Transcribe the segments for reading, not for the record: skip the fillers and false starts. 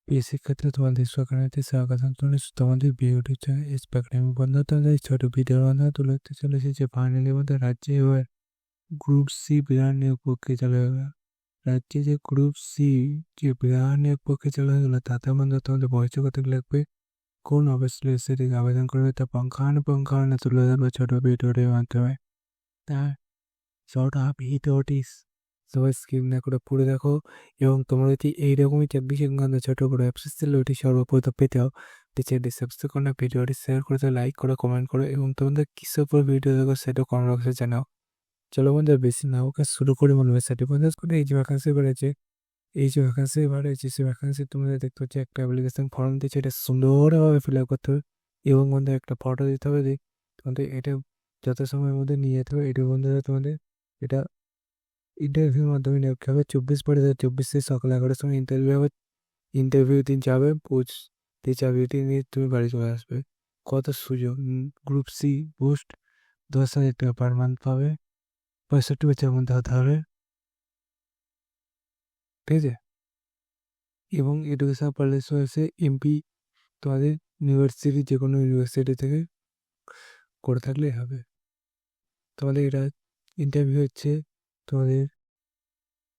প্রিয় শিক্ষার্থী, তোমাদের সকালে স্বাগতম। তোমাদের ইউটিউব চ্যানেল ইন্সপায়ারিং বন্ধু, তোমাদের এই ছোট ভিডিওর মাধ্যমে তুলে ধরতে চলেছি যে ফাইনালি আমাদের রাজ্যে এবার গ্রুপ সি বিরিয়ানির পক্ষে চলে গেল। রাজ্যে যে গ্রুপ সি যে বিরিয়ানির পক্ষে চলে গেল, তাতে মধ্যে তোমাদের বয়সে কত লাগবে, কোন অবস্থায় সেটিকে আবেদন করবে, তা পঙ্খানে তুলে ধরবে ছোট ভিডিওটির মাধ্যমে। তার ছোট ভিডিওটি সবাই স্কিপ না করে পড়ে দেখো, এবং তোমরা যদি এইরকমই 24 ঘন্টা ছোট বড় অ্যাপস ওটি সর্বপ্রথম পেতে হও, চ্যানেলটি সাবস্ক্রাইব করে ভিডিওটি শেয়ার করে দাও, লাইক করো, কমেন্ট করো, এবং তোমাদের কিসের উপর ভিডিও দেখো সেটা কমেন্ট বক্সে জানাও। চলো বন্ধুরা, বেশি না হোক শুরু করে বলবে সেটি পঞ্চাশ করে। এই যে ভ্যাকান্সি বেড়েছে, সেই ভ্যাকান্সি তোমাদের দেখতে হচ্ছে একটা অ্যাপ্লিকেশন ফর্ম দিচ্ছে, এটা সুন্দরভাবে ফিল আপ করতে হবে, এবং বন্ধু একটা ফটো দিতে হবে। তোমাদের এটা যত সময়ের মধ্যে নিয়ে যেতে হবে। এটা বন্ধুরা তোমাদের এটা ইন্টারভিউর মাধ্যমে নিয়োগ হবে 24/2024 সকাল 11টার সময় ইন্টারভিউ হবে। ইন্টারভিউ দিন যাবে, চাবিটি নিয়ে তুমি বাড়ি চলে আসবে। কত সুযোগ! গ্রুপ সি পোস্ট 10,000 টাকা পার মান্থ পাবে, 65 বছরের মধ্যে হতে হবে, ঠিক আছে। এবং এডুকেশন পলিসি হচ্ছে এমপি তোমাদের ইউনিভার্সিটি, যে কোনো ইউনিভার্সিটি থেকে করে থাকলেই হবে। তোমাদের এটা ইন্টারভিউ হচ্ছে তোমাদের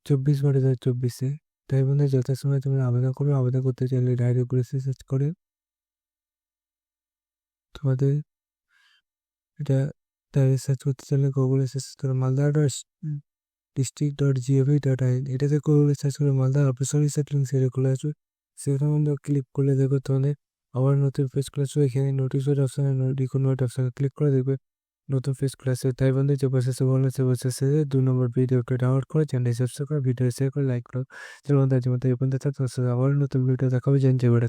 24/2024। তাই বন্ধু, যথাসময়ে তুমি আবেদন করবে। আবেদন করতে চাইলে ডাইরেক্ট করে সার্চ করে তোমাদের এটা ডাইরেক্ট সার্চ করতে চাইলে গুগলে সার্চ করে মালদা district.gov.in, এটাতে গুগলে সার্চ করে মালদা অফিসার সেটিং সেটা খুলে আসবে। সেখানে মধ্যে ক্লিক করলে দেখবে তোমাদের আবার নতুন পেজ খুলে আসবে। এখানে নোটিফিকেশন অপশানে রিকনভার্ট অপশানে ক্লিক করে দেখবে নতুন পেজ খুলে আসবে। তাই বন্ধু, যে প্রসেসে বললো সে প্রসেসে 2 নম্বর ভিডিওটা ডাউনলোড করে চ্যানেল সাবস্ক্রাইব করে ভিডিও শেয়ার করে লাইক করো। চলো বন্ধু, আজ মতো এই পর্যন্ত থাকতে, আবার নতুন ভিডিও দেখাবে। জানতে পারে।